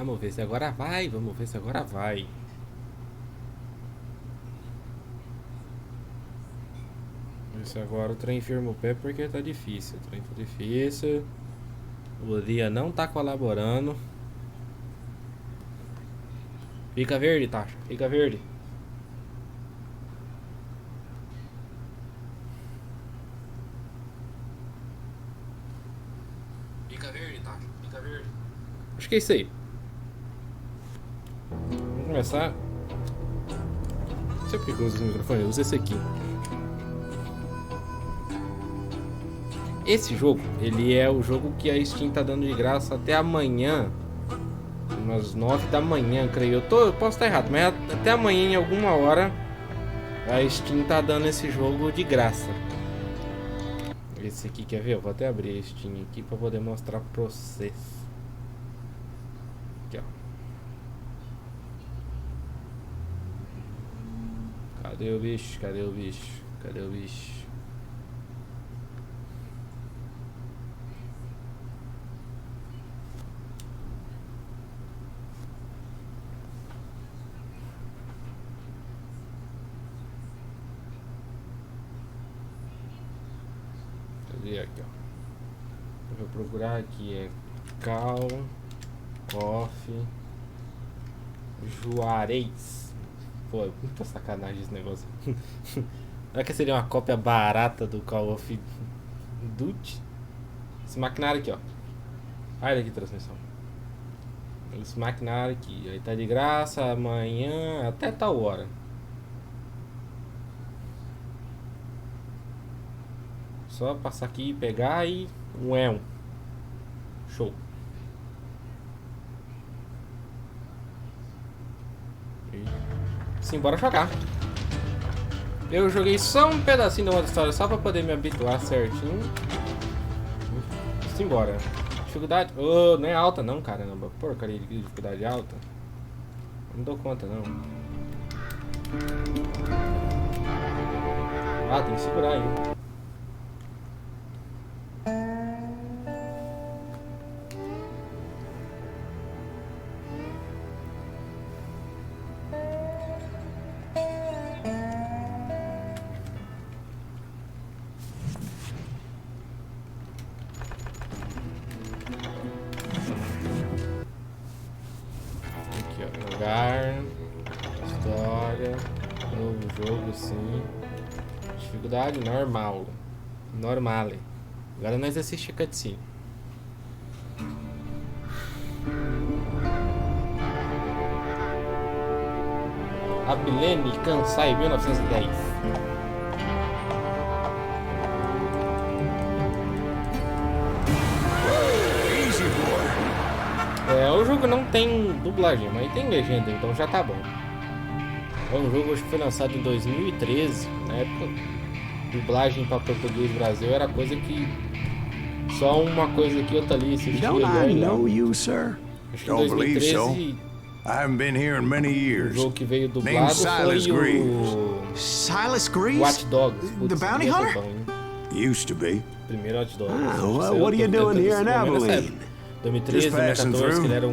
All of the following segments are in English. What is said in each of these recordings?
Vamos ver se agora vai. Vamos ver se agora vai. Vamos ver se agora o trem firma o pé porque tá difícil. O trem tá difícil. O dia não tá colaborando. Fica verde, Tasha. Fica verde. Fica verde, Tasha. Fica verde. Acho que é isso aí. Vamos começar. Não sei porque eu uso esse microfone. Eu uso esse aqui. Esse jogo, ele é o jogo que a Steam tá dando de graça até amanhã. Umas 9 da manhã, creio. Eu posso estar errado, mas até amanhã, em alguma hora, a Steam tá dando esse jogo de graça. Esse aqui, quer ver? Eu vou até abrir a Steam aqui pra poder mostrar pra vocês. Aqui, ó. Cadê o bicho? Cadê o bicho? Cadê o bicho? Aqui, ó. Eu vou procurar aqui, é Cal Coffee Juarez. Pô, muita sacanagem esse negócio. Será que seria uma cópia barata do Call of Duty? Esse maquinário aqui, ó. Olha aqui a transmissão. Esse maquinário aqui, aí tá de graça amanhã até tal hora. Só passar aqui e pegar e... Show. Sim, bora jogar. Eu joguei só um pedacinho da outra história só pra poder me habituar certinho. Simbora. Dificuldade... Oh, não é alta não, caramba. Porcaria de dificuldade alta. Não dou conta não. Ah, tem que segurar aí. História, novo jogo, sim. Dificuldade normal. Normale. Agora nós assistimos a cutscene. Abilene Kansai, 1910. O jogo não tem dublagem, mas tem legenda, então já tá bom. É um jogo que foi lançado em 2013. Na época, dublagem para português do Brasil era coisa que... Só uma coisa aqui, outra ali, se Don't I know you, sir? Acho que em 2013... I haven't been here in many years. O jogo que veio dublado foi o... Silas Greaves? Watch Dogs. The Bounty Hunter? Used to be. Primeiro Watch Dogs. Well, what are you doing here in Abilene? 2013, 2014, que ele era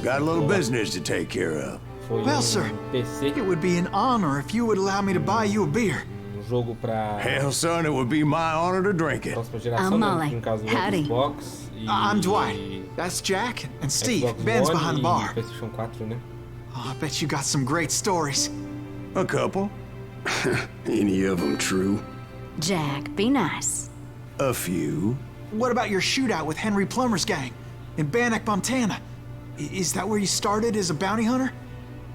Got a little business to take care of. Well, sir, it would be an honor if you would allow me to buy you a beer. Jogo pra... Hell, son, it would be my honor to drink it. I'm Molly. Howdy. I'm Dwight. That's Jack and Steve. Xbox Ben's One behind the bar. PlayStation 4, né? Oh, I bet you got some great stories. A couple. Any of them true? Jack, be nice. A few. What about your shootout with Henry Plummer's gang in Bannock, Montana? Is that where you started as a bounty hunter?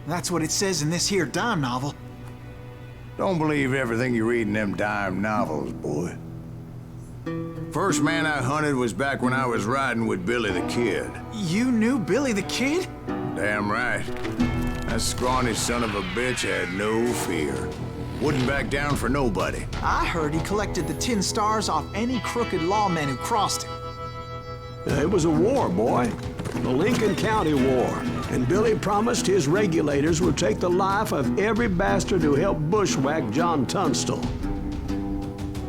That's what it says in this here dime novel. Don't believe everything you read in them dime novels, boy. First man I hunted was back when I was riding with Billy the Kid. You knew Billy the Kid? Damn right. That scrawny son of a bitch had no fear. Wouldn't back down for nobody. I heard he collected the 10 stars off any crooked lawman who crossed him. It was a war, boy. The Lincoln County War. And Billy promised his regulators would take the life of every bastard who helped bushwhack John Tunstall.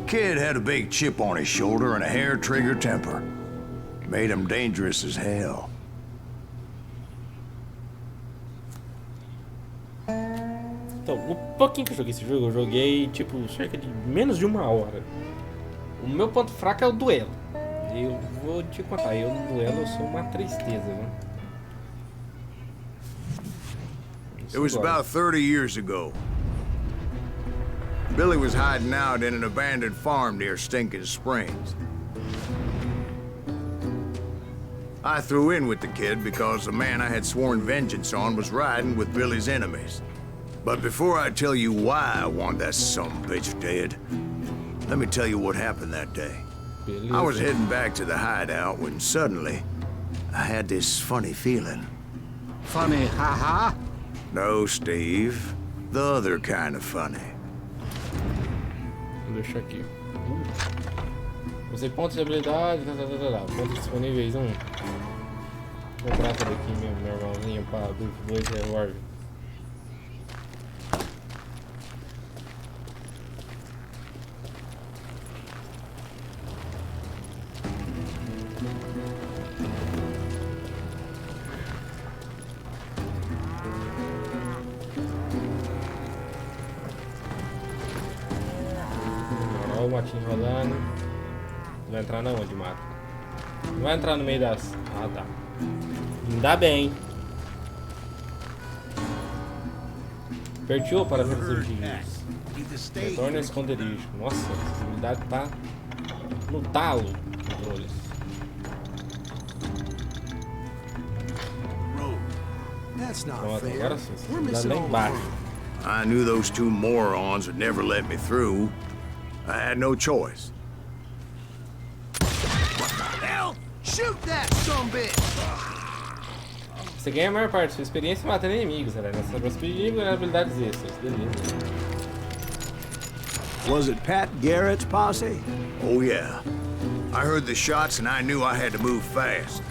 Kid had a big chip on his shoulder and a hair-trigger temper. Made him dangerous as hell. O pouquinho que eu joguei esse jogo, eu joguei tipo cerca de menos de 1 hora. O meu ponto fraco é o duelo. Eu vou te contar, eu no duelo eu sou uma tristeza, né? It was about 30 years ago. Billy was hiding out in an abandoned farm near Stinking Springs. I threw in with the kid because the man I had sworn vengeance on was riding with Billy's enemies. But before I tell you why I want that sumbitch dead, let me tell you what happened that day. I was heading back to the hideout when suddenly I had this funny feeling. Funny, haha? No, Steve. The other kind of funny. Vou deixar aqui. Você pontos de habilidade, pontos disponíveis, Vou comprar essa daqui mesmo, normalzinho, para 2 reward. Olha o matinho rolando. Vai entrar na onde, mato? Não vai entrar no meio das... Ah, tá. Ainda bem. Apertou para fazer os retorna ao esconderijo. Nossa, a possibilidade tá no talo. Controles. Pronto, agora sim. Dá lá embaixo. I knew those two morons would never let me through. I had no choice. Shoot that sumbitch! Você ganha a maior parte da sua experiência matando inimigos, galera. Nessa possibilidade ganhar habilidades extras. Beleza. Was it Pat Garrett's posse? Oh, yeah. I heard the shots and I knew I had to move fast.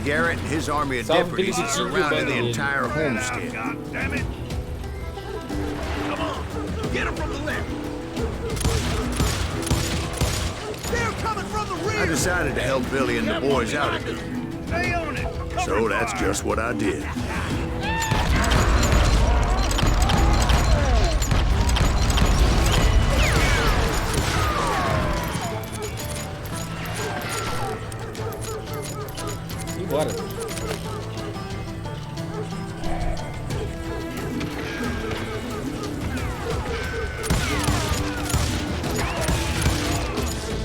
Garrett and his army of deputies had surrounded the entire homestead. God damn it! Come on, get him from the left! They're coming from the rear! I decided to help Billy and the boys out of it. Stay on it! So that's just what I did. Bora.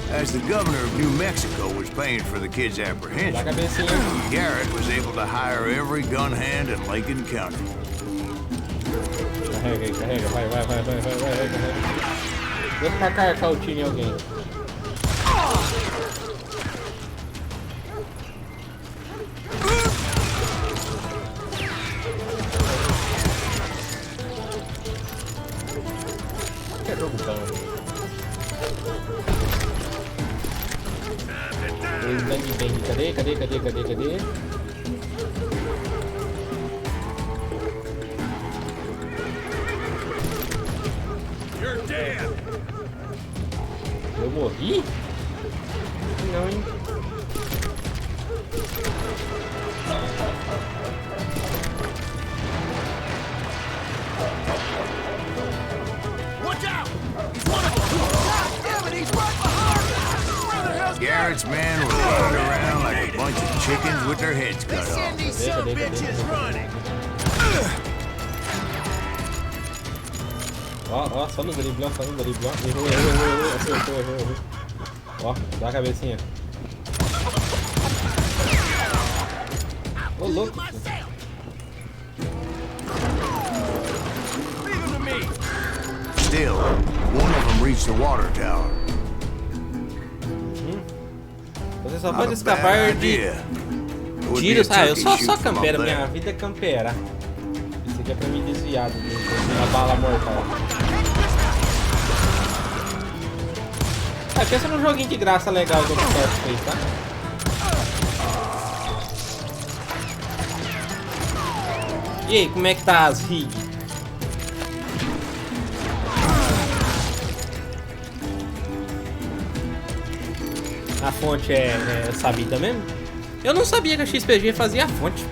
As the governor of New Mexico was paying for the kid's apprehension, Garrett was able to hire every gun hand in Lincoln County. Carrega, carrega, vai, carrega. Vou ficar carcar o time em alguém. Que jogo bom. Cadê? You're dead! Eu morri? Não, hein? Watch out! He's one of them! God damn it, he's right behind us! Where the hell's Garrett's men were running around like a bunch of chickens with their heads cut off. Send these sumbitches running! Ó, só no drible, ó. Errou. Acertou. Ó, dá a cabecinha. Ô, louco. Still, one of them reached the water tower. Você só pode escapar de tiros. Ah, eu só campera, minha vida é camperar. Isso aqui é pra mim desviado de uma bala mortal. Ah, pensa num joguinho de graça legal que o Ubisoft fez, tá? E aí, como é que tá as rig? A fonte é sabida mesmo? Eu não sabia que a XPG fazia a fonte.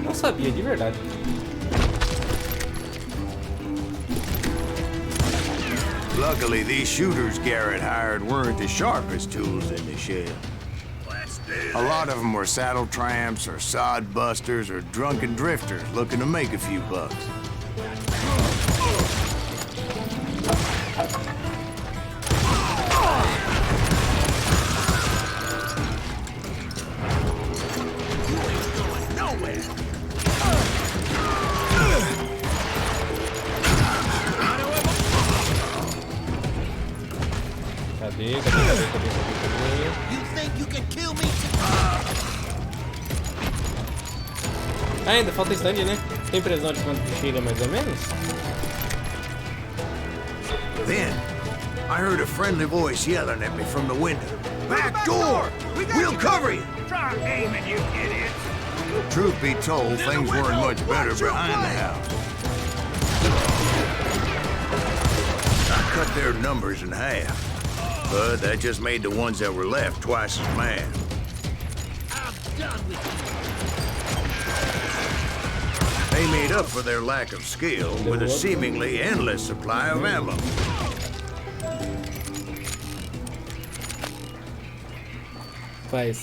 Não sabia, de verdade. Luckily, these shooters Garrett hired weren't the sharpest tools in the shed. A lot of them were saddle tramps or sod busters or drunken drifters looking to make a few bucks. Cadê? You think you can kill me? Ainda falta stand, né? Tem previsão de quando que chega mais ou menos? Then, I heard a friendly voice yelling at me from the window. Back door! We'll cover you! Try aiming, you idiot! Truth be told, things weren't much better behind the house. I cut their numbers in half, but that just made the ones that were left twice as mad. I'm done with you. They made up for their lack of skill with a seemingly endless supply of ammo. Faz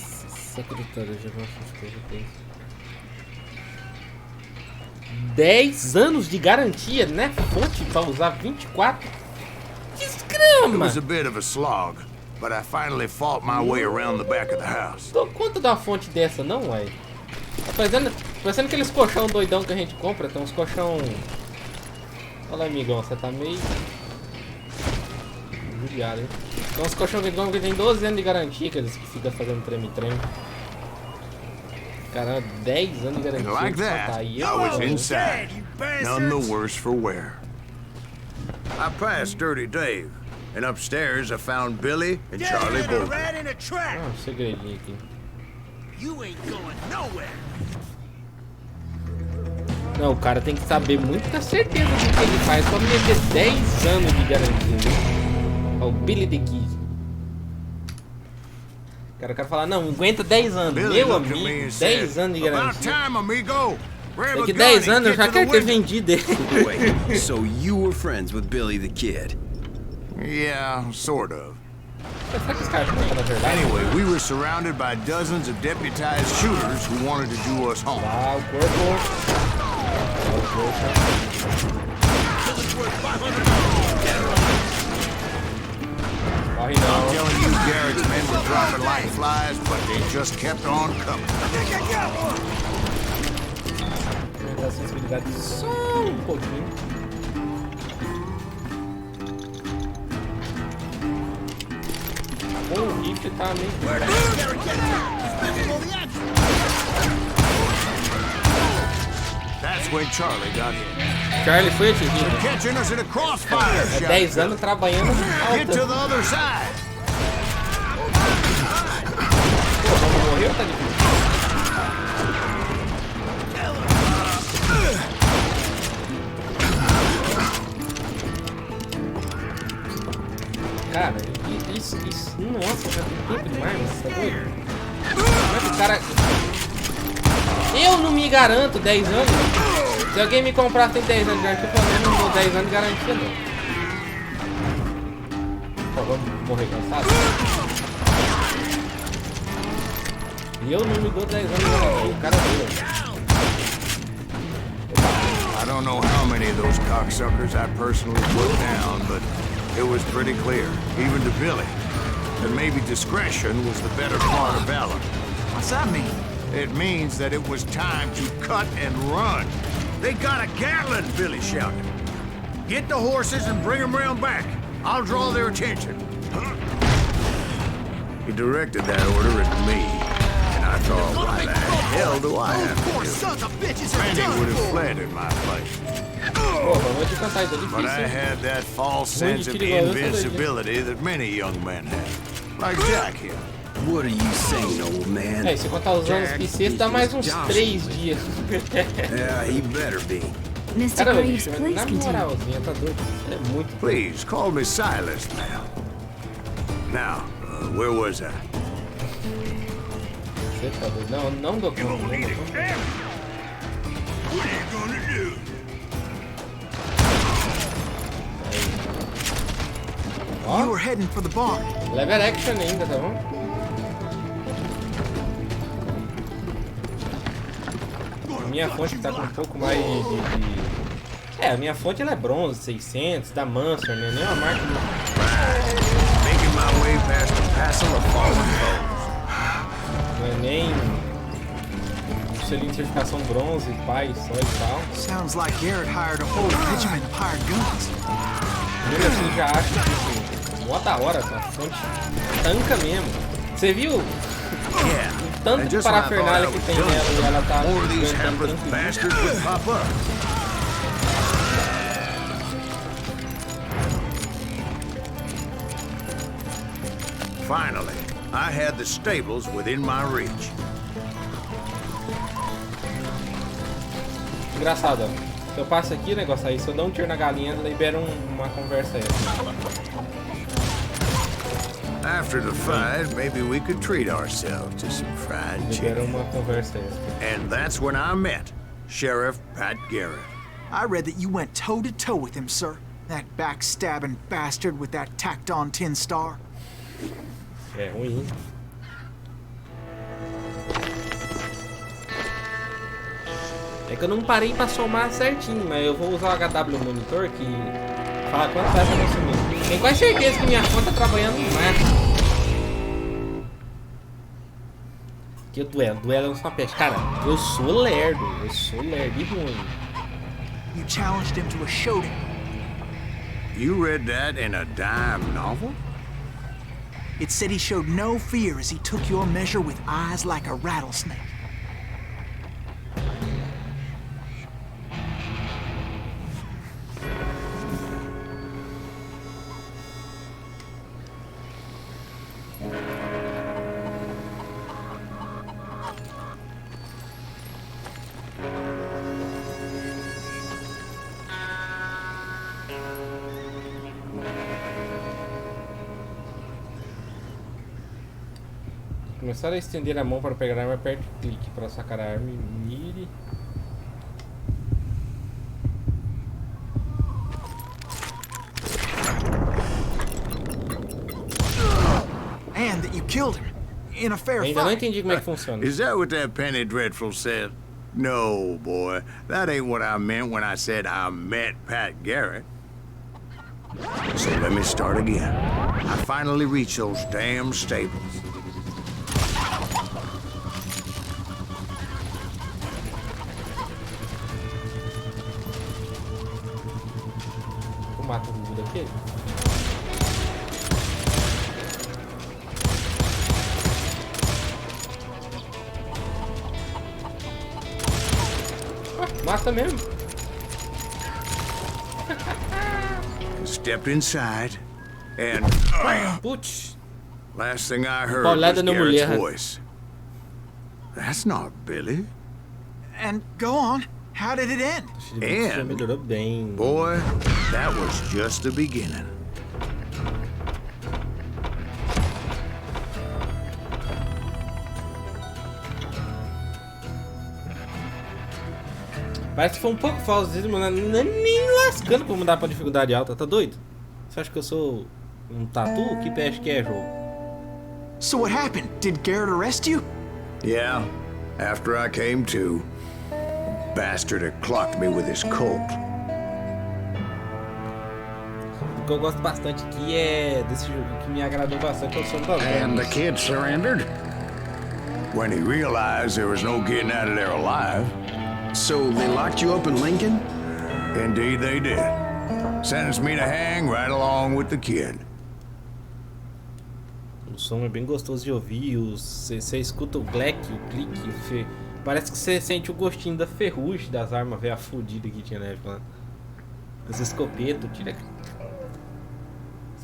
secretário de coisa. 10 anos de garantia, né? Fonte pra usar 24. It Desgrama! was a bit of a slog, but I finally fought my way around the back of the house. Dou conta de uma fonte dessa, não, uai. Tá parecendo aqueles colchão doidão que a gente compra. Tem uns colchão... Olha lá, amigão, você tá meio... judiado, hein? Tem uns colchão que tem 12 anos de garantia, aqueles que ficam fazendo treme-treme. Caramba, 10 anos de garantia. And like só that, tá aí, I was ó. inside, none the worse for wear. I passed Dirty Dave, and upstairs I found Billy and Charlie Dead in a both. rat in a trap. Ah, um segredinho aqui. You ain't going nowhere. Não, o cara tem que saber muito com certeza do que ele faz pra meter 10 anos de garantia. Ó, o Billy the Kid. O cara falar, não, aguenta 10 anos. Billy Meu looked at amigo, me and 10 said, anos de "About garantia. time, amigo. Grab a Daqui gun 10 and anos eu get já to the quero ter window." vendido ele. Wait, so you were friends with Billy the Kid? Yeah, sort of. Será que esse cara conta na verdade? Anyway, we were surrounded by dozens of deputized shooters who wanted to do us harm. Ah, o corpo. Corre I'm não. telling you, Garrett's men were dropping like flies, but they just kept on coming. Aumentar a sensibilidade só um pouquinho. O rifle tá meio... That's when Charlie got in. Charlie foi atingido. Catching us in a crossfire É shot. 10 anos trabalhando Get to alta. the other side. Pô, vamos morrer ou tá difícil? Cara, isso, nossa, já tem tempo demais, mas tá doido? Como é que o cara... Eu não me garanto 10 anos. Se alguém me comprar tem 10 anos de garantia, pelo menos não dou 10 anos de garantia não. Pô, vamos morrer cansado? E eu não me dou 10 anos de garantia, o cara deu. I don't know how many of those cocksuckers I personally put down, but it was pretty clear, even to Billy, that maybe discretion was the better part of valor. What's that mean? It means that it was time to cut and run. They got a Gatlin, Billy shouted. Get the horses and bring them round back. I'll draw their attention. He directed that order at me, and I thought, why the hell do I have to do it? Sons of bitches are Randy done would have for. fled in my place. Porra, vou te contar, isso é But I difícil. had that false sense of invincibility that many young men have. Like Jack here. What are you saying, old man? É, se contar os anos que sexta, dá mais uns 3 dias. Yeah, he better be. Mr. Cara, Graves, bicho, please na continue. moralzinha, tá doido? É muito. Please, call me Silas now. Now, where was I? Você tá doido? Não, não dou conta. Não dou conta. What are you gonna do? Ó. You were heading for the barn. Lever action ainda, tá bom? A minha fonte tá com um pouco mais É, a minha fonte ela é bronze, 600, da Manson, né? Nem uma marca. Making my way past the passel of fallen foes. Não é nem selinho de certificação bronze, paz, só e tal. Sounds like Garrett hired a whole regiment of hired guns. Mesmo assim, já acho que mó da hora, a fonte tanca mesmo. Você viu o tanto de parafernália que tem nela e ela tá More of these aguentando hapless tranquilo. bastards would pop up. Finally, I had the stables within my reach. Engraçado, ó. Se eu passo aqui, o negócio aí, se eu der um tiro na galinha, libera uma conversa essa. After the fight, maybe we could treat ourselves to some fried Libera chicken. uma conversa essa. And that's when I met Sheriff Pat Garrett. I read that you went toe-to-toe with him, sir. That backstabbing bastard with that tacked-on tin star. É ruim. É que eu não parei pra somar certinho, mas eu vou usar o HW Monitor que fala quanto vai pra consumir. Tenho quase certeza que minha fonte tá trabalhando mais. Que o duelo é uma peste. Cara, eu sou lerdo e ruim. You challenged him to a showdown. You read that in a dime novel? It said he showed no fear as he took your measure with eyes like a rattlesnake. Começar a estender a mão para pegar a arma, aperte clique para sacar a arma e mire. And that you killed him in a fair Ainda não fight. entendi como é que funciona. Is that what that Penny Dreadful said? No, boy. That ain't what I meant when I said I met Pat Garrett. So let me start again. I finally reached those damn stables. Eu mato o Gugu daquele. Mata mesmo. Stepped inside, and bam! Putz. Last thing I heard was Paulada na Garrett's mulher. voice. That's not Billy. And go on. How did it end? Já melhorou bem. Boy, that was just the beginning. Parece que foi um pouco falso, mas não é nem lascando pra mudar pra dificuldade alta, tá doido? Você acha que eu sou um tatu? Que peste que é, jogo? So what happened? Did Garrett arrest you? Yeah, after I came to, bastard had clocked me with his Colt. O que eu gosto bastante aqui é desse jogo que me agradou bastante, é o som das And the bombas. kid surrendered? When he realized there was no getting out of there alive. So they locked you up in Lincoln? Indeed they did. Sentenced me to hang right along with the kid. O som é bem gostoso de ouvir, você escuta o black, o clique, parece que você sente o gostinho da ferrugem das armas velha fodida que tinha na época lá. Os escopetos, tira.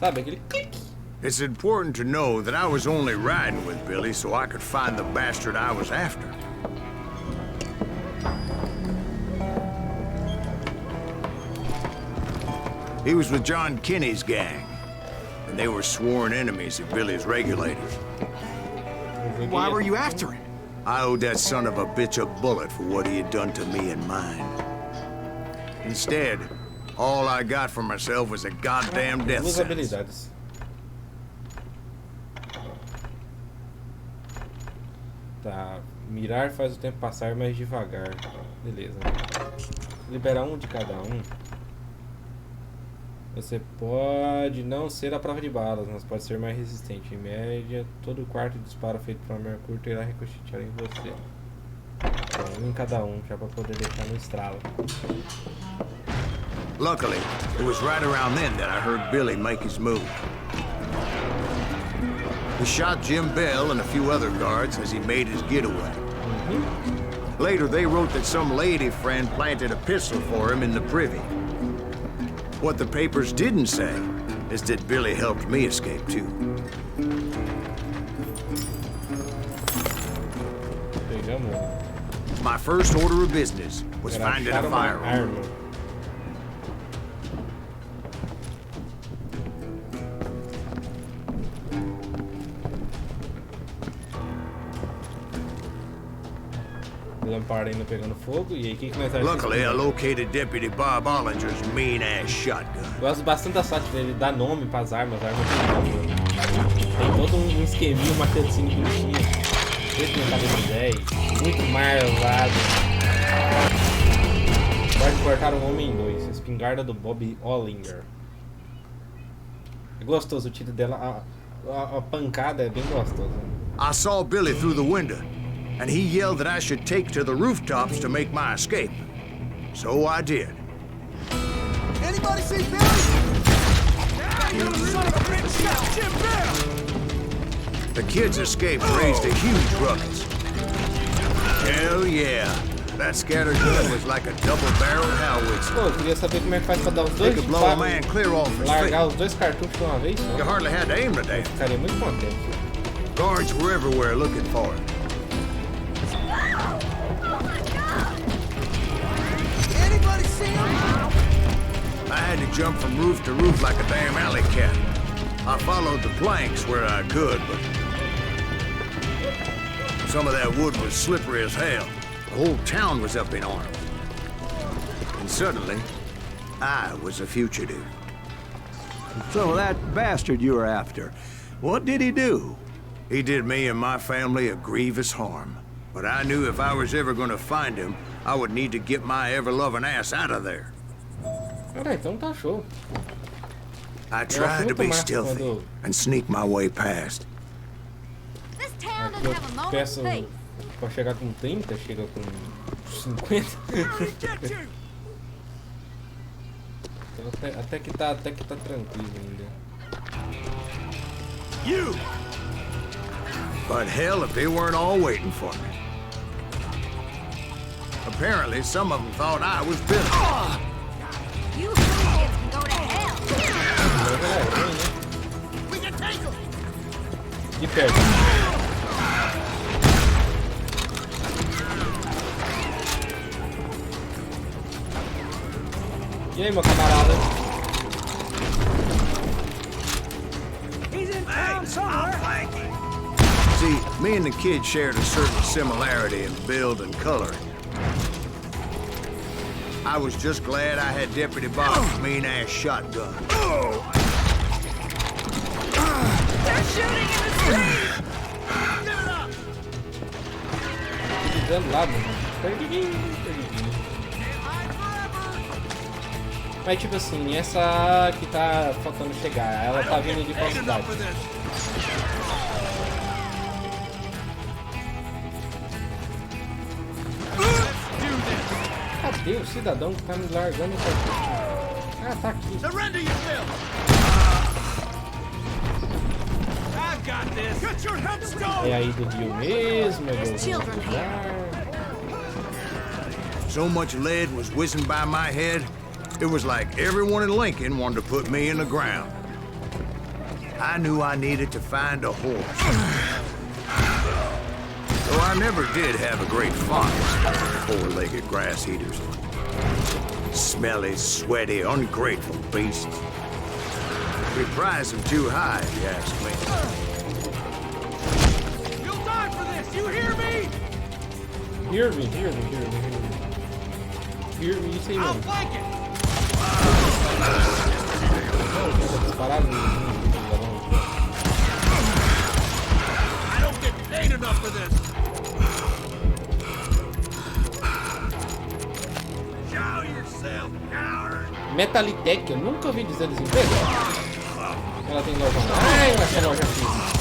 Sabe, aquele clique. It's important to know that I was only riding with Billy so I could find the bastard I was after. He was with John Kinney's gang, and they were sworn enemies of Billy's regulators. Why were you after him? I owed that son of a bitch a bullet for what he had done to me and mine. Instead, all I got for myself was a goddamn death Duas sentence. habilidades. Tá. Mirar faz o tempo passar mais devagar. Beleza. Liberar um de cada um. Você pode não ser a prova de balas, mas pode ser mais resistente. Em média, todo quarto de disparo feito por uma arma curta irá ricochetear em você. Então, um em cada um, já pra poder deixar no estralo. Luckily, it was right around then that I heard Billy make his move. He shot Jim Bell and a few other guards as he made his getaway. Later, they wrote that some lady friend planted a pistol for him in the privy. What the papers didn't say is that Billy helped me escape, too. My first order of business was finding a firearm. Lamparda ainda pegando fogo. E aí, o que nós achamos? Luckily, I located Deputy Bob Ollinger's mean-ass shotgun. Gosto bastante da sorte dele, dar nome pras armas. As armas tem todo um esqueminha, uma cutscene bonitinha. Esse não tá vendo 10. Muito marvado. Pode cortar um homem em dois. Espingarda do Bob Ollinger. É gostoso o título dela. A pancada é bem gostosa. I saw Billy through the window, and he yelled that I should take to the rooftops to make my escape. So I did. Anybody see Billy? You son of a bitch! Shot Jim Bell! The kid's escape raised a huge ruckus. Hell yeah. That scatter gun was like a double-barreled howitzer. Pô, eu queria saber como é que faz pra dar os They dois could blow a man disparos, clear off his largar feet. os dois cartuchos de uma vez You só. hardly had to aim the damn. Ficaria muito contente. Guards were everywhere looking for him. Anybody see him? I had to jump from roof to roof like a damn alley cat. I followed the planks where I could, but some of that wood was slippery as hell. The whole town was up in arms. And suddenly, I was a fugitive. So that bastard you were after, what did he do? He did me and my family a grievous harm. But I knew if I was ever gonna find him, I would need to get my ever-loving ass out of there. Cara, então tá show. I tried to be stealthy and sneak my way past. This town Aqui doesn't eu have a moment's peço peace. pra chegar com 30, chega com 50. Então até que tá tranquilo ainda. You! But hell if they weren't all waiting for me. Apparently, some of them thought I was Billy. You kids can go to hell. We can take him! De perto. E aí, meu camarada? He's in town somewhere! See, me and the kid shared a certain similarity in build and coloring. I was just glad I had Deputy Bob's mean-ass shotgun. They're shooting in the street! Give it up! Dando lá, mano. Perdidinho. Mas tipo assim, essa que tá faltando chegar, ela tá vindo de qual cidade? Cadê o cidadão que tá me largando o cartucho? Ah, tá aqui. Surrender yourself! I've got this! Get your headstone! É aí do Rio mesmo, é There's do children lugar. So much lead was whizzing by my head, it was like everyone in Lincoln wanted to put me in the ground. I knew I needed to find a horse. Though I never did have a great fondness for four-legged grass eaters. Smelly, sweaty, ungrateful beasts. We prize them too high, if you ask me. You'll die for this! You hear me? Hear me, isso aí, I'll mano. flank it! Disparado I don't get paid enough for this! Metalitech, eu nunca ouvi dizer dessa empresa. Ela tem loja online, ela tem loja física.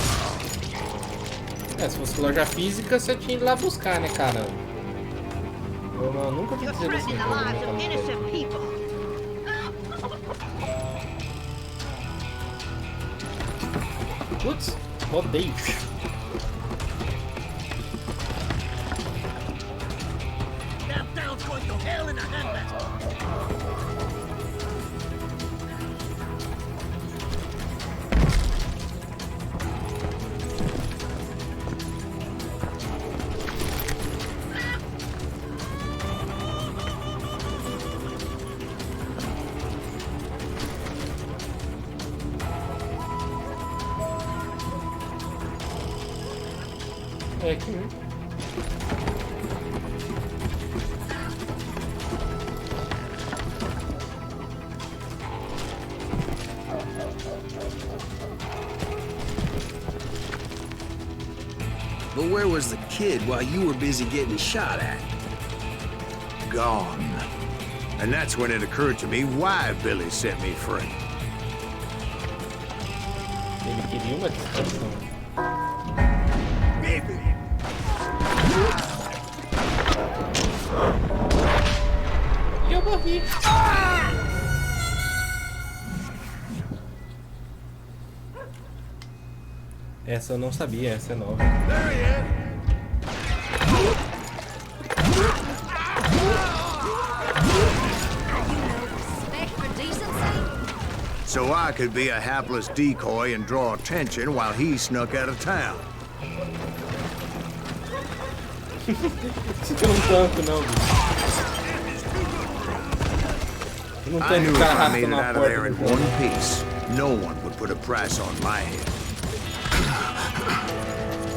Se fosse loja física, você tinha que ir lá buscar, né, cara? Eu nunca ouvi dizer dessa empresa. Putz, rodeio. É aqui, né? But where was the kid while you were busy getting shot at? Gone. And that's when it occurred to me why Billy set me free. Ele queria uma distração. E eu morri. Essa eu não sabia, essa é nova. So I could be a hapless decoy and draw attention while he snuck out of town. Isso que eu não tanto, não, bicho. Eu não I tanto knew if ficar I made arrastando it a out of porta there in do jogo. one piece, no one would put a price on my head.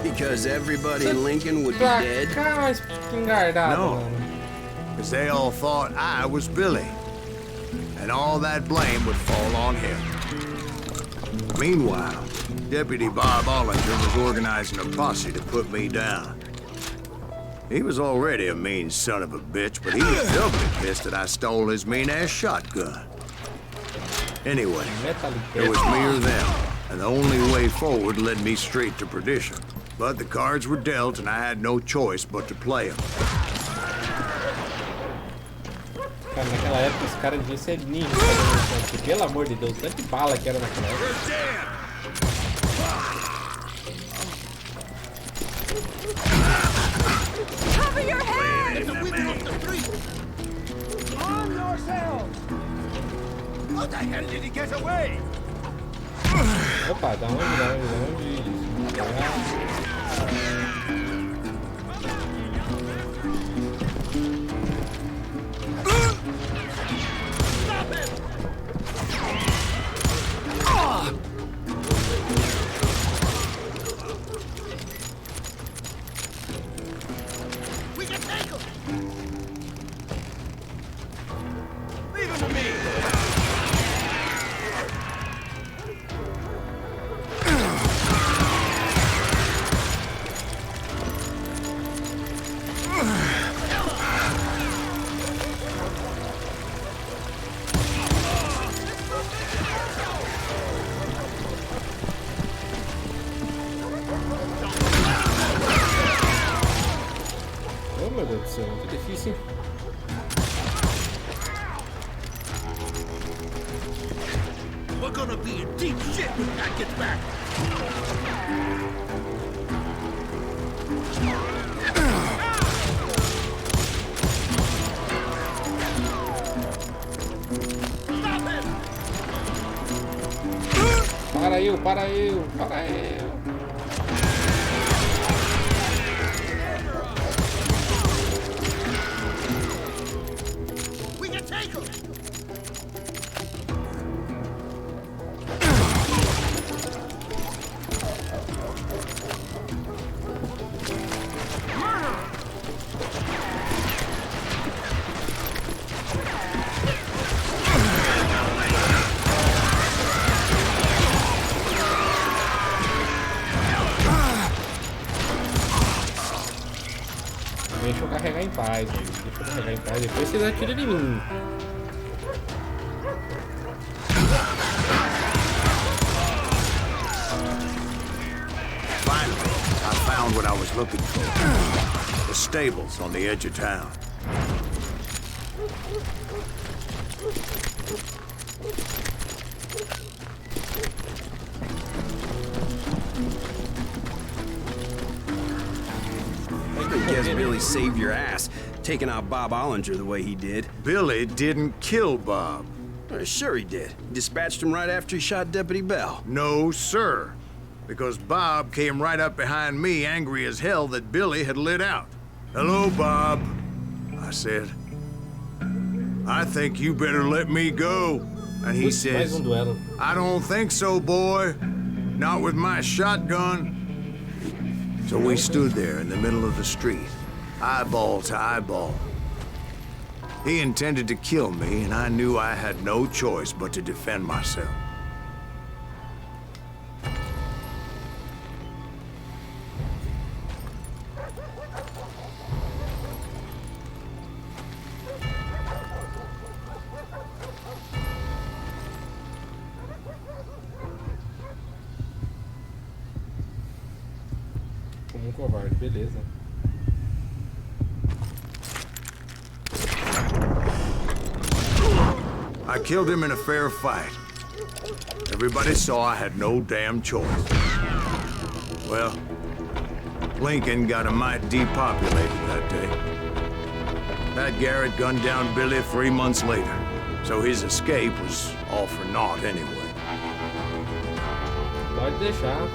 Because everybody in Lincoln would be Pra dead? cá, espingardado, No. mano. Because they all thought I was Billy. And all that blame would fall on him. Meanwhile, Deputy Bob Ollinger was organizing a posse to put me down. He was already a mean son of a bitch, but he was doubly pissed that I stole his mean-ass shotgun. Anyway, it was me or them, and the only way forward led me straight to perdition. But the cards were dealt, and I had no choice but to play them. Cara, naquela época os caras deviam ser ninjas, porque, pelo amor de Deus, tanto de bala que era naquela época. Cover your head! Arm yourselves! How the hell did he get away? Opa, da onde? We can take him! Leave him to me! Oh, meu Deus do céu, que difícil. We're gonna be in deep shit when Pat gets back! Stop him! Para eu. We can take him! Deixa eu carregar em paz, gente. Deixa eu carregar em paz. Depois vocês atiram em mim. found what I was looking for. The stables on the edge of town. I guess Billy saved your ass, taking out Bob Ollinger the way he did. Billy didn't kill Bob. Sure he did. He dispatched him right after he shot Deputy Bell. No, sir. Because Bob came right up behind me, angry as hell that Billy had lit out. "Hello, Bob," I said. "I think you better let me go." And he Putz, mais says, duelo. "I don't think so, boy. Not with my shotgun." So we stood there in the middle of the street, eyeball to eyeball. He intended to kill me, and I knew I had no choice but to defend myself. Como covarde, beleza. I killed him in a fair fight. Everybody saw I had no damn choice. Well, Lincoln got a mite depopulated that day. Pat Garrett gunned down Billy 3 months later, so his escape was all for naught anyway. Pode deixar.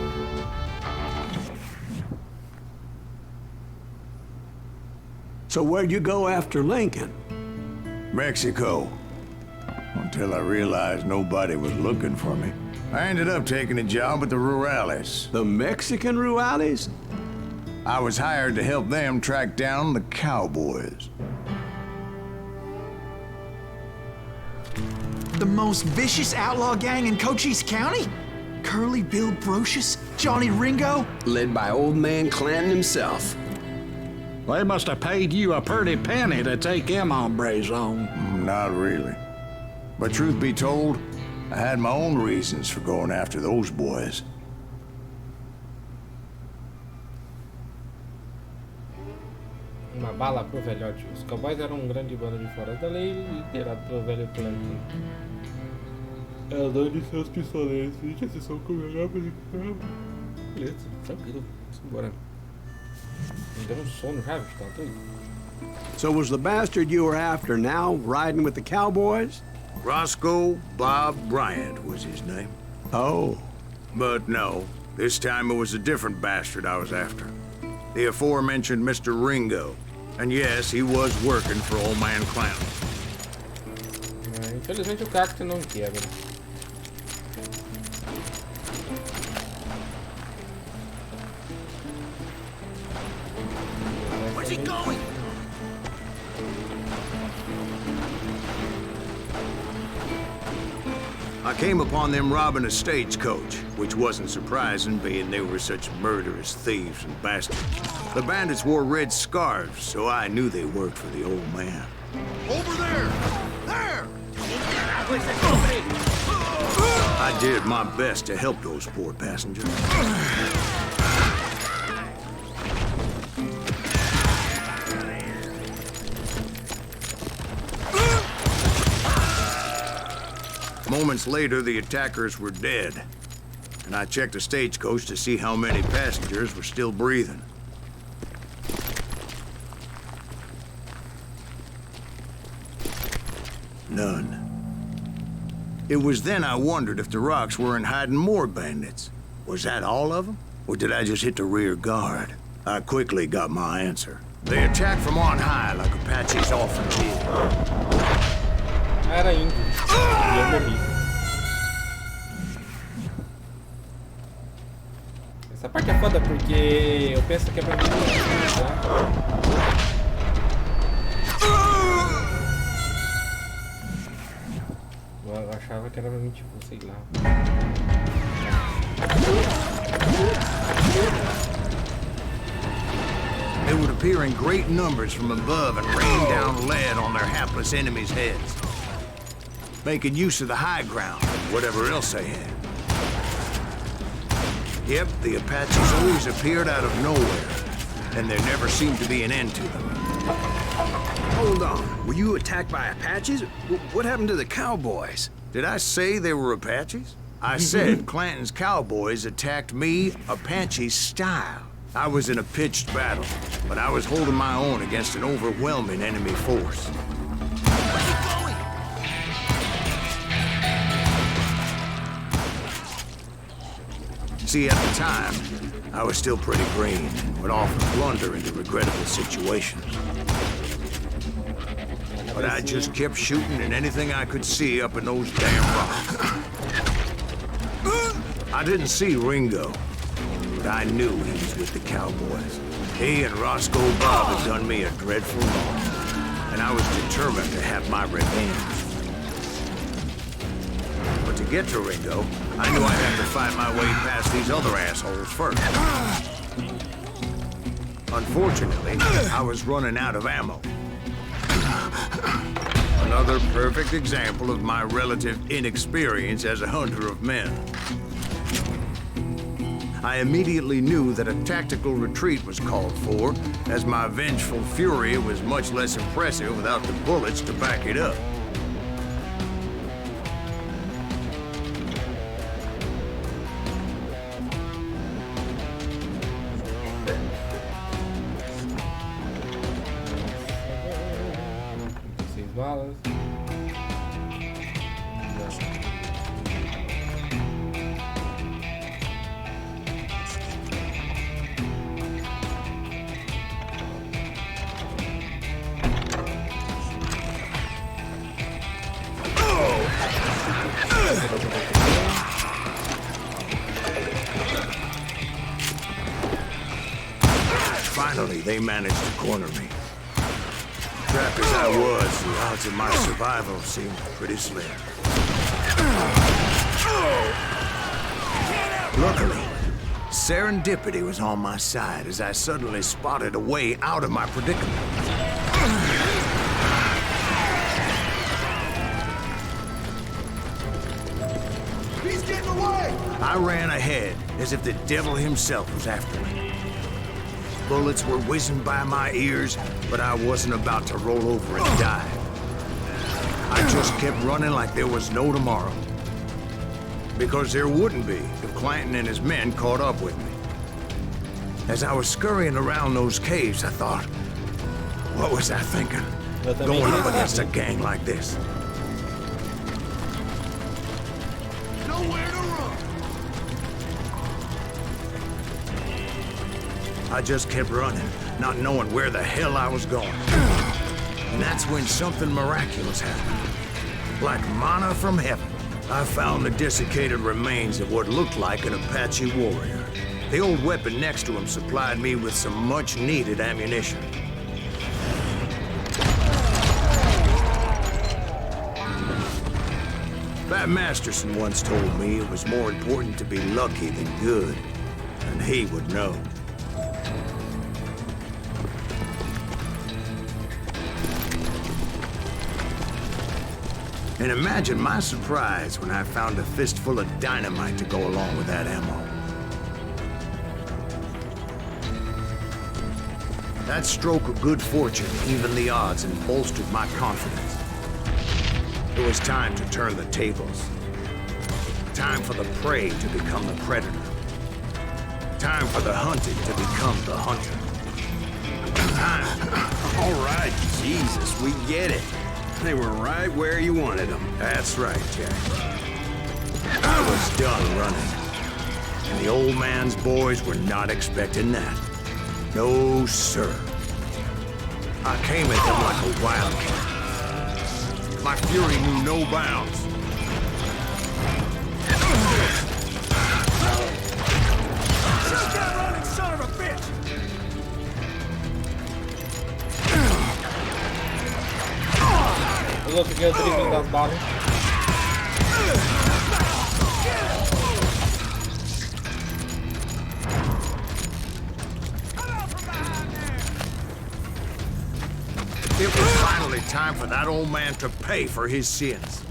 So where'd you go after Lincoln? Mexico. Until I realized nobody was looking for me. I ended up taking a job at the Rurales. The Mexican Rurales? I was hired to help them track down the cowboys. The most vicious outlaw gang in Cochise County? Curly Bill Brocious? Johnny Ringo? Led by old man Clanton himself. They must have paid you a pretty penny to take them hombres on. Not really. But truth be told, I had my own reasons for going after those boys. Uma bala pro velhote. Os cowboys eram grande bando de fora da lei, liderado pelo velho Clanton. Ela de seus pistoleiros, gente, a sessão começava. Beleza, tranquilo, vamos embora. Me deu sono já, bicho, tá doido. So was the bastard you were after now riding with the cowboys? Roscoe Bob Bryant was his name. Oh. But no, this time it was a different bastard I was after. The aforementioned Mr. Ringo. And yes, he was working for old man Clanton. Infelizmente o cacto não quebra. Where's he going? I came upon them robbing a stagecoach, which wasn't surprising, being they were such murderous thieves and bastards. The bandits wore red scarves, so I knew they worked for the old man. Over there! There! I did my best to help those poor passengers. Moments later, the attackers were dead, and I checked the stagecoach to see how many passengers were still breathing. None. It was then I wondered if the rocks weren't hiding more bandits. Was that all of them? Or did I just hit the rear guard? I quickly got my answer. They attacked from on high like Apaches often did. Era índio. E eu morri. Essa parte é foda porque eu penso que é pra mim, tá? Eu achava que era pra mim, tipo, sei lá. They would appear in great numbers from above and rain down lead on their hapless enemies' heads, making use of the high ground and whatever else they had. Yep, the Apaches always appeared out of nowhere, and there never seemed to be an end to them. Hold on. Were you attacked by Apaches? What happened to the cowboys? Did I say they were Apaches? I said Clanton's cowboys attacked me Apache style. I was in a pitched battle, but I was holding my own against an overwhelming enemy force. See, at the time, I was still pretty green and would often blunder into regrettable situations. But I just kept shooting at anything I could see up in those damn rocks. I didn't see Ringo, but I knew he was with the cowboys. He and Roscoe Bob had done me a dreadful wrong, and I was determined to have my revenge. But to get to Ringo, I knew I'd have to fight my way past these other assholes first. Unfortunately, I was running out of ammo. Another perfect example of my relative inexperience as a hunter of men. I immediately knew that a tactical retreat was called for, as my vengeful fury was much less impressive without the bullets to back it up. Balas. Finally, they managed to corner me. Trapped as I was, the odds of my survival seemed pretty slim. Luckily, serendipity was on my side as I suddenly spotted a way out of my predicament. He's getting away! I ran ahead as if the devil himself was after me. Bullets were whizzing by my ears, but I wasn't about to roll over and die. I just kept running like there was no tomorrow. Because there wouldn't be if Clanton and his men caught up with me. As I was scurrying around those caves, I thought, what was I thinking? Going up against a gang like this? Nowhere to run! I just kept running, not knowing where the hell I was going. And that's when something miraculous happened. Like manna from heaven, I found the desiccated remains of what looked like an Apache warrior. The old weapon next to him supplied me with some much-needed ammunition. Pat Masterson once told me it was more important to be lucky than good, and he would know. And imagine my surprise when I found a fistful of dynamite to go along with that ammo. That stroke of good fortune evened the odds and bolstered my confidence. It was time to turn the tables. Time for the prey to become the predator. Time for the hunted to become the hunter. All right, Jesus, we get it. They were right where you wanted them. That's right, Jack. I was done running. And the old man's boys were not expecting that. No, sir. I came at them like a wildcat. My fury knew no bounds. Just that running son of a bitch! Os outros ganham o drible das balas. It was finally time for that old man to pay for his sins.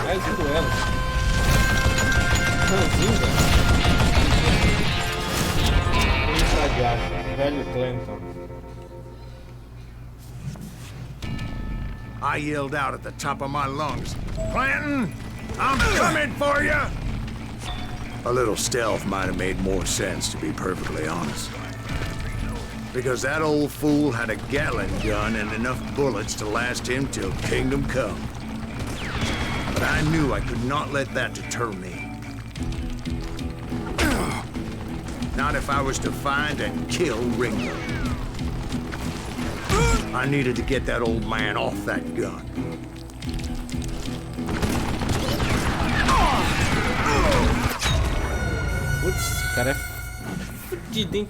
Mais um duelo. Cinza? Velho Clanton. I yelled out at the top of my lungs, "Clanton, I'm coming for you!" A little stealth might have made more sense, to be perfectly honest. Because that old fool had a Gatling gun and enough bullets to last him till kingdom come. But I knew I could not let that deter me. Not if I was to find and kill Ringo. I needed to get that old man off that gun. Putz, esse cara é fudido, hein?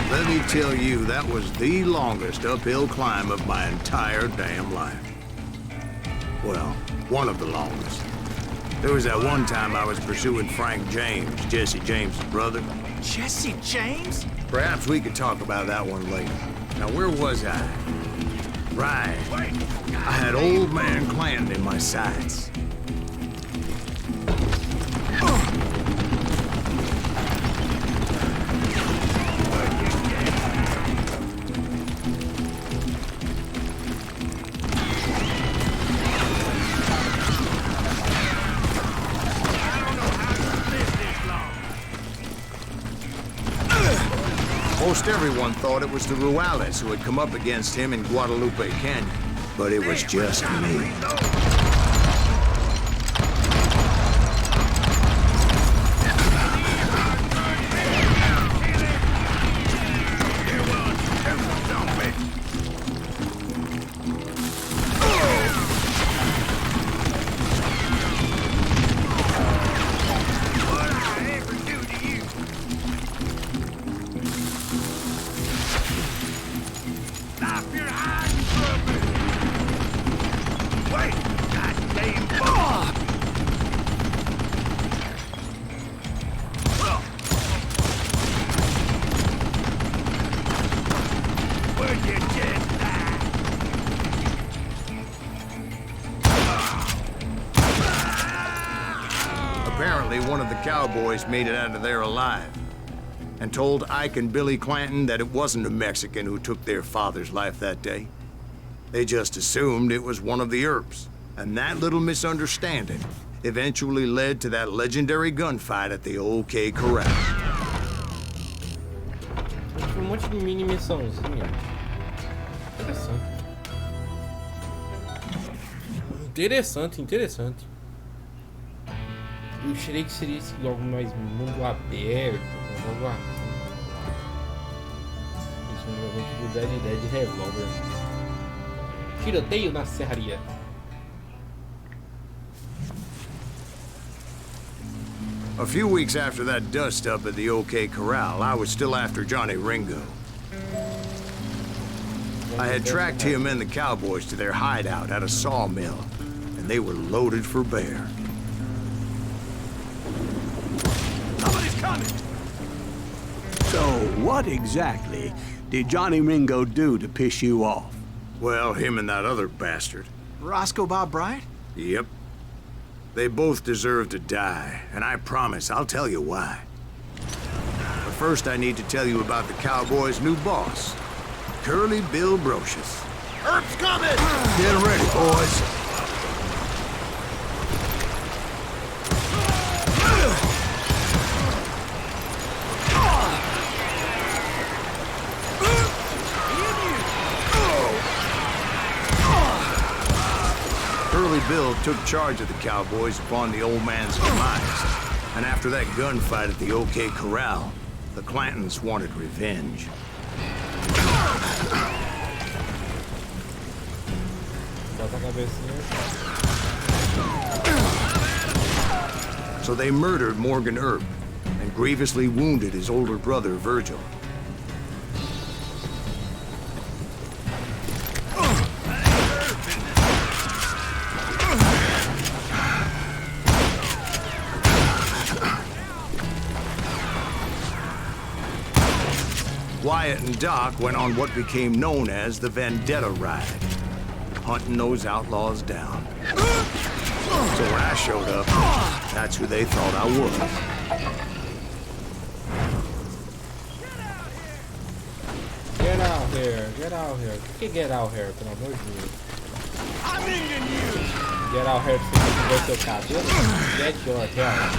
Let me tell you, that was the longest uphill climb of my entire damn life. Well, one of the longest. There was that one time I was pursuing Frank James, Jesse James' brother. Jesse James? Perhaps we could talk about that one later. Now, where was I? Right. I had old man Clanton in my sights. Most everyone thought it was the Ruales who had come up against him in Guadalupe Canyon, but it was just me. Apparently, one of the cowboys made it out of there alive and told Ike and Billy Clanton that it wasn't a Mexican who took their father's life that day. They just assumed it was one of the Earps, and that little misunderstanding eventually led to that legendary gunfight at the OK Corral. Foi monte de mini missãozinha. Interessante. Interessante. Eu achei que seria esse logo mais mundo aberto, logo assim. Isso me levou de mudar de ideia de revólver. Tiroteio na serraria. A few weeks after that dust-up at the OK Corral, I was still after Johnny Ringo. I had tracked him and the cowboys to their hideout at a sawmill, and they were loaded for bear. Somebody's coming! So, what exactly did Johnny Ringo do to piss you off? Well, him and that other bastard. Roscoe Bob Bryant? Yep. They both deserve to die, and I promise I'll tell you why. But first I need to tell you about the Cowboys' new boss, Curly Bill Brocious. Earp's coming! Get ready, boys. Bill took charge of the cowboys upon the old man's demise. And after that gunfight at the OK Corral, the Clantons wanted revenge. Bota a cabecinha. So they murdered Morgan Earp and grievously wounded his older brother, Virgil. Wyatt and Doc went on what became known as the Vendetta Ride, hunting those outlaws down. So when I showed up, that's who they thought I was. Get out here, get out here. Que get out here, pelo amor de Deus. I'm ending you! Get out here pra você ver seu cabelo. Get your hair.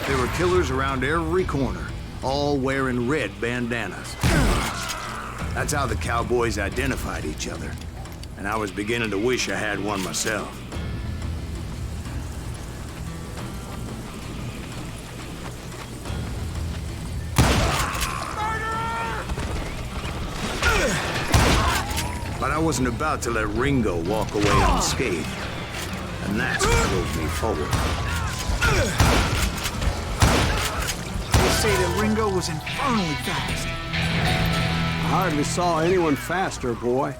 There were killers around every corner, all wearing red bandanas. That's how the cowboys identified each other, and I was beginning to wish I had one myself. But I wasn't about to let Ringo walk away unscathed, and that's what drove me forward. They say that Ringo was infernally fast. I hardly saw anyone faster, boy.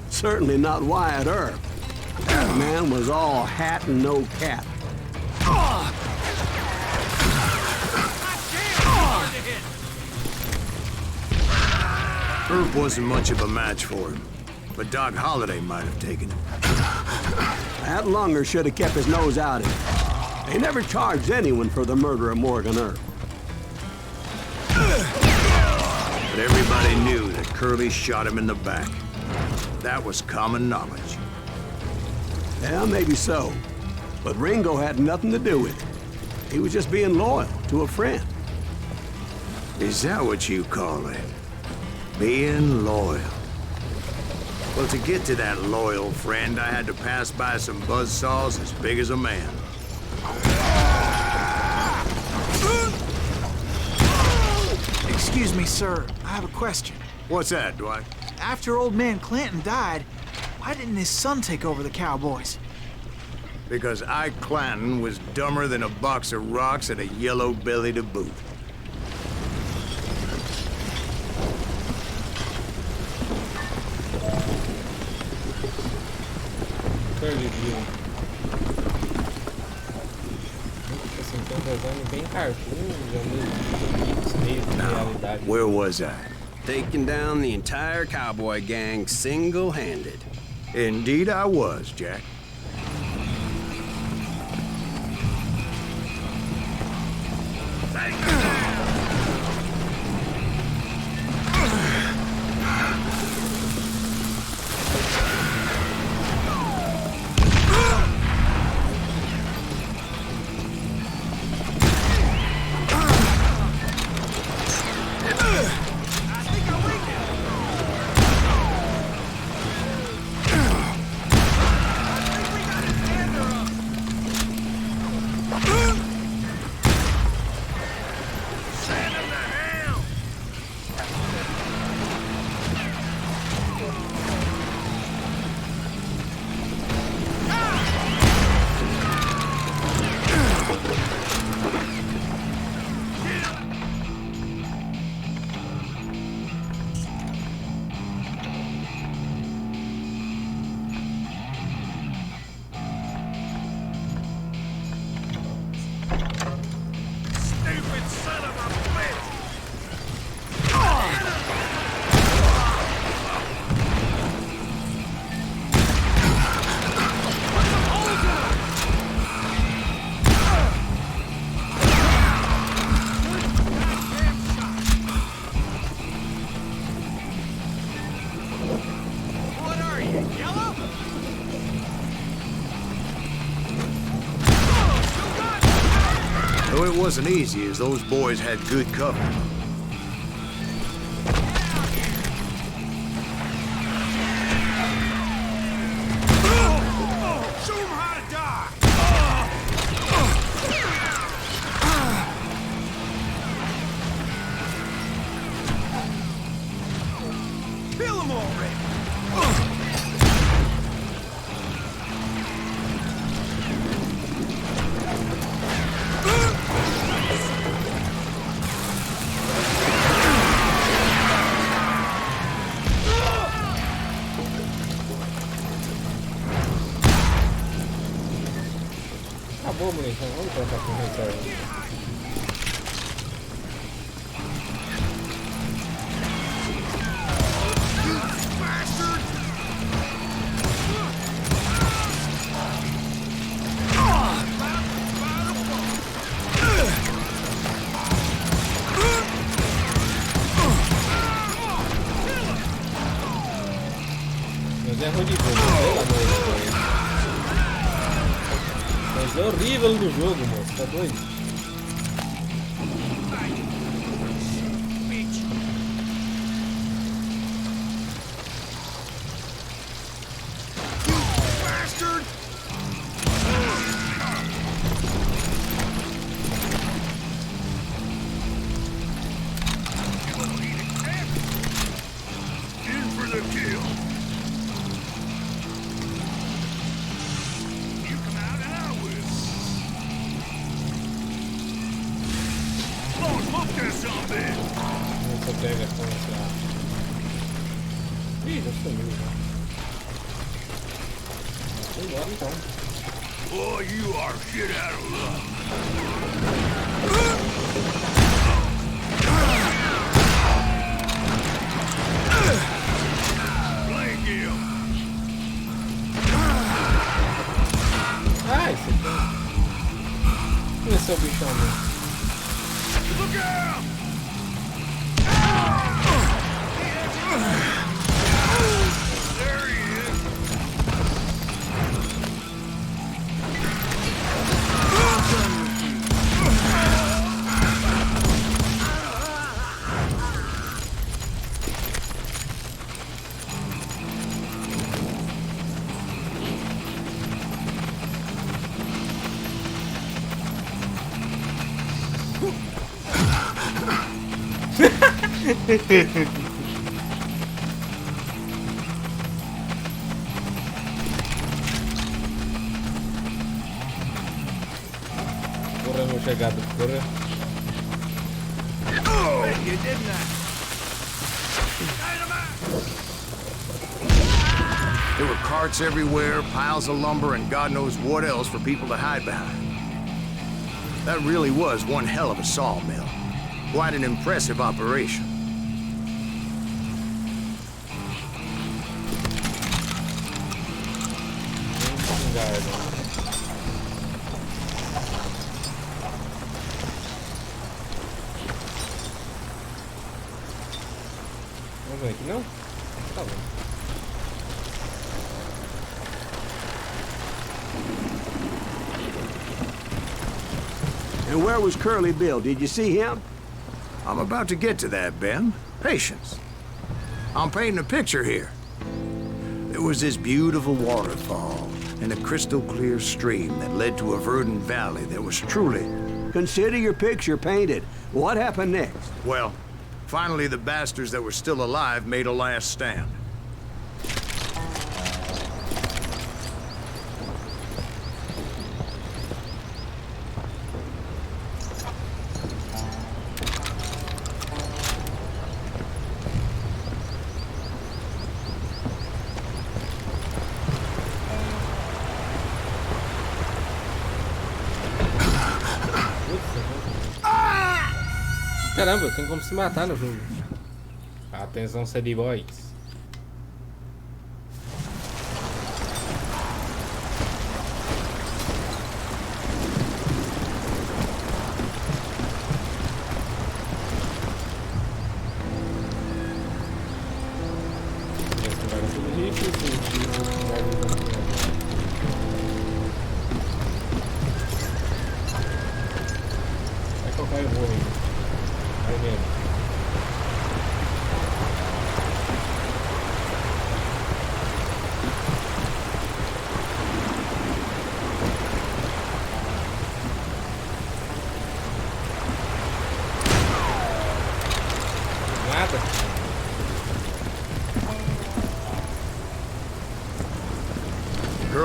Certainly not Wyatt Earp. That man was all hat and no cap. Earp wasn't much of a match for him, but Doc Holliday might have taken him. That lunger should have kept his nose out of it. They never charged anyone for the murder of Morgan Earp. But everybody knew that Curly shot him in the back. That was common knowledge. Yeah, maybe so. But Ringo had nothing to do with it. He was just being loyal to a friend. Is that what you call it? Being loyal? Well, to get to that loyal friend, I had to pass by some buzzsaws as big as a man. Excuse me, sir. I have a question. What's that, Dwight? After old man Clanton died, why didn't his son take over the cowboys? Because Ike Clanton was dumber than a box of rocks and a yellow belly to boot. Perdido. Assim, tem um design bem cartoon, meio de realidade. Where was I? Taking down the entire cowboy gang single-handed. Indeed I was, Jack. it wasn't easy, as those boys had good cover. Show 'em how to die! Kill 'em already! Acabou a munição, vamos trocar com reserva. Mas é ruim de jogo, pelo amor de Deus. Mas é horrível no jogo, moço, tá doido? In for the kill! You come out and I will! Oh, smoke that something! Não só pega com essa... Ih, já sumiu já. Vamos embora então. Boy, you are shit out of luck! Blame you! Ah, esse aqui. Esse é o bichão mesmo. Look out! There he is! Corra, meu chegado, corra. Oh, you didn't I? There were carts everywhere, piles of lumber, and God knows what else for people to hide behind. That really was one hell of a sawmill. Quite an impressive operation. Vamos ver aqui não? Tá bom. And where was Curly Bill? Did you see him? I'm about to get to that, Ben. Patience. I'm painting a picture here. There was this beautiful waterfall and a crystal clear stream that led to a verdant valley that was truly... Consider your picture painted. What happened next? Well, finally the bastards that were still alive made a last stand. Caramba, tem como se matar no jogo. Atenção, City Boys.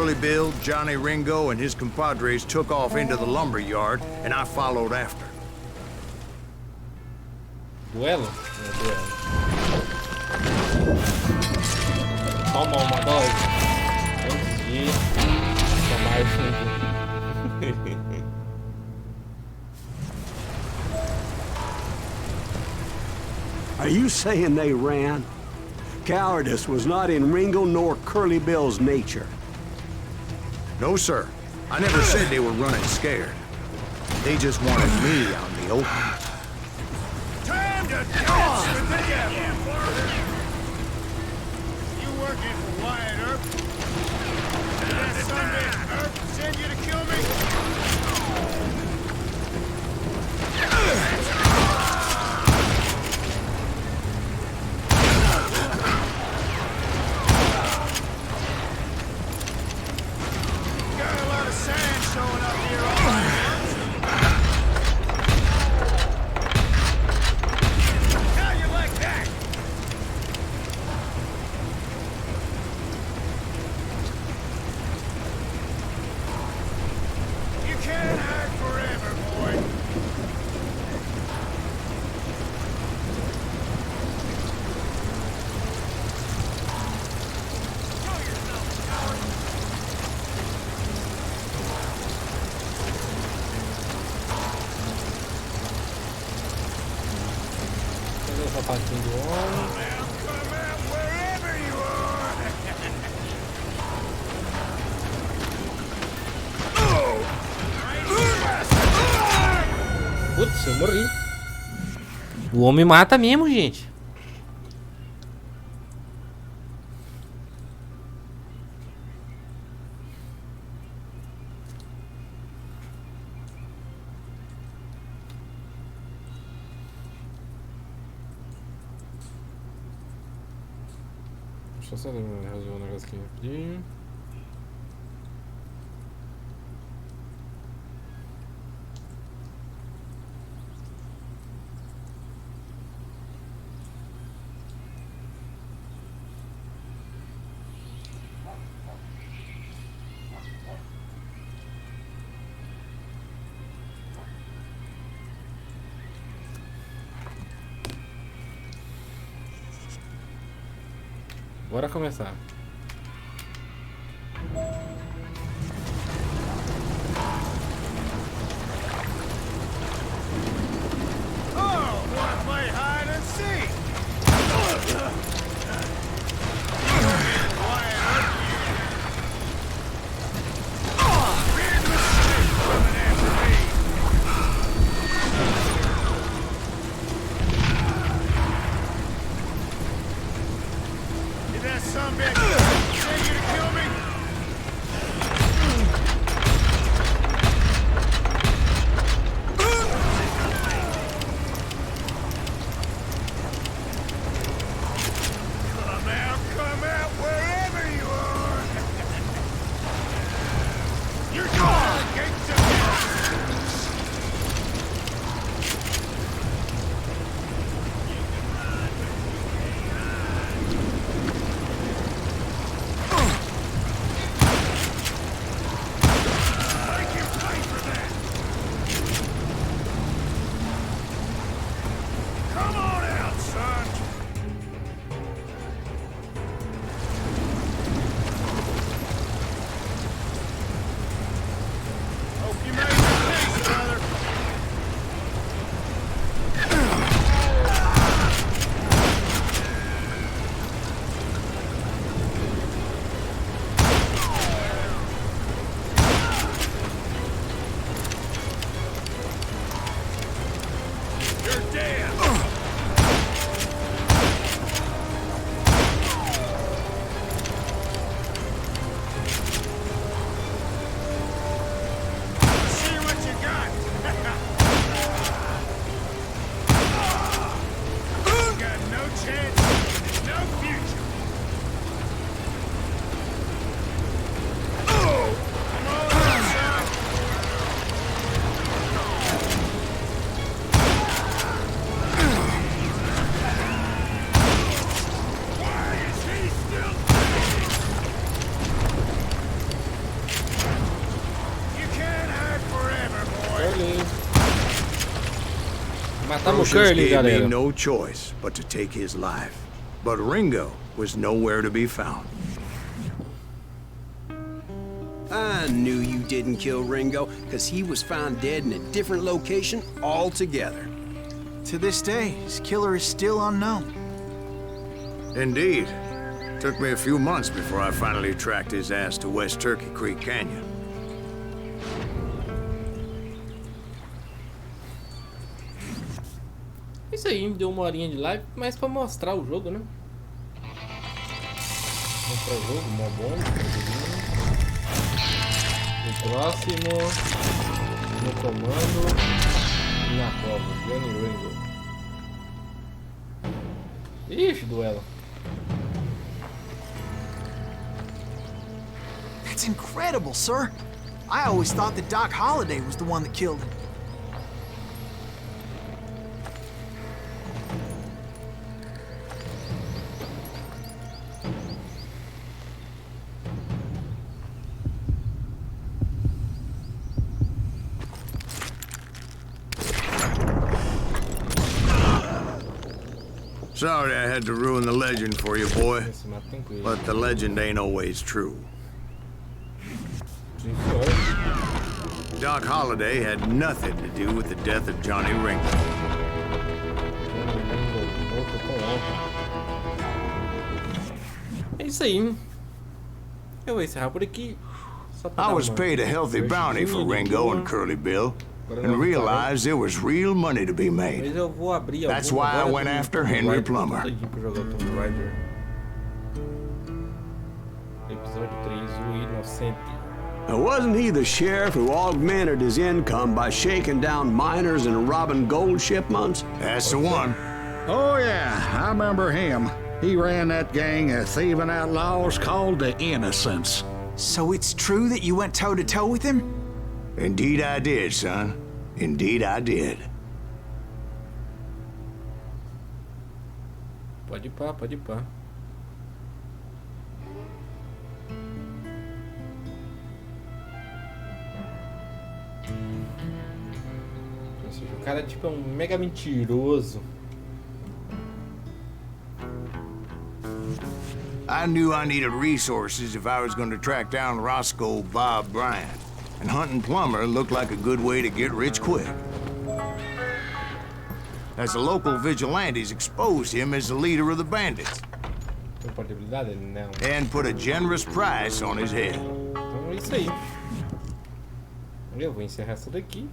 Curly Bill, Johnny Ringo, and his compadres took off into the lumber yard, and I followed after. Duelo? É, duelo. Toma uma dose antes de tomar o fundo. Are you saying they ran? Cowardice was not in Ringo nor Curly Bill's nature. No, sir. I never said they were running scared. They just wanted me out in the open. Time to dance with the devil! You working for Wyatt Earp? Did that son Earp send you to kill me? Got a lot of sand showing up here all at once. How you like that? You can't hide forever, boy. Show yourself, coward. Cadê o sapatinho do homem? Come out wherever you are. Putz, eu morri. O homem mata mesmo, gente. Deixa eu só resolver um negócio aqui rapidinho. Bora começar. Oh, wanna play hide and seek? Wyatt Earp. Big mistake coming after me. Did that sumbitch send you to kill me? Come out wherever you are. You're gone, gates of hell. Matamos o Grotius Curly, gave me galera. no choice but to take his life. But Ringo was nowhere to be found. I knew you didn't kill Ringo, because he was found dead in a different location altogether. To this day, his killer is still unknown. Indeed. Took me a few months before I finally tracked his ass to West Turkey Creek Canyon. Isso aí, me deu uma horinha de live, mas pra mostrar o jogo, né? Mostrar o jogo, mó bom. No próximo, no comando, na prova, Johnny Ringo. Ixi, duelo. That's incredible, sir. I always thought that Doc Holliday was the one that killed him. Sorry I had to ruin the legend for you, boy. Esse mapa tem coisa. But the legend ain't always true. Sim, senhor. Doc Holliday had nothing to do with the death of Johnny Ringo. É isso aí. Eu vou encerrar por aqui. Só pra I dar was uma paid a healthy bounty for Ringo and Curly Bill, and realized there was real money to be made. Mas eu vou abrir That's alguma why I agora went do after Tomb Henry Raider, Plummer. todinho pra jogar o Tomb Raider. Episódio 3, o Inocente. Now, wasn't he the sheriff who augmented his income by shaking down miners and robbing gold shipments? That's the one. Oh, yeah, I remember him. He ran that gang of thieving outlaws called the Innocents. So it's true that you went toe-to-toe with him? Indeed I did, son. Indeed I did. Pode ir pá, pode ir pá. Ou seja, o cara tipo é um mega mentiroso. I knew I needed resources if I was going to track down Roscoe Bob Bryant, and hunting Plummer looked like a good way to get rich quick. As the local vigilantes exposed him as the leader of the bandits, Compatibilidade? Não. and put a generous price on his head. Então é isso aí. Eu vou encerrar essa daqui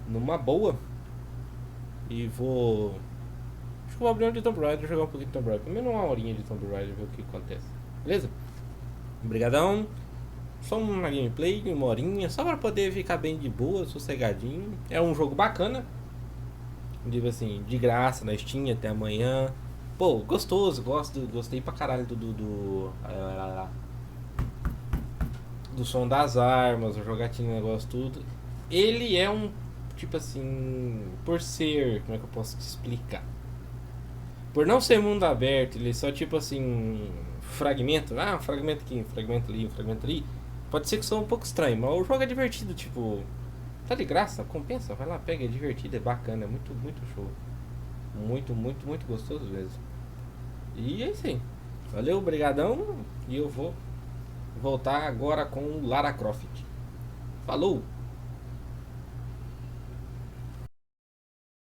numa boa. E vou... Acho que vou abrir um de Tomb Raider, jogar um pouquinho de Tomb Raider. Pelo menos uma horinha de Tomb Raider, ver o que acontece. Beleza? Obrigadão. Só uma gameplay, uma horinha, só pra poder ficar bem de boa, sossegadinho. É um jogo bacana. Digo assim, de graça na Steam até amanhã. Pô, gostoso, gostei pra caralho do som das armas, o jogatinho, negócio tudo. Ele é um tipo assim, por ser, como é que eu posso te explicar? Por não ser mundo aberto, ele é só tipo assim, fragmento, um fragmento aqui, um fragmento ali, um fragmento ali. Pode ser que soe um pouco estranho, mas o jogo é divertido, tipo, tá de graça, compensa, vai lá, pega, é divertido, é bacana, é muito, muito show. Muito, muito, muito gostoso mesmo. E é isso aí. Valeu, obrigadão. E eu vou voltar agora com Lara Croft. Falou!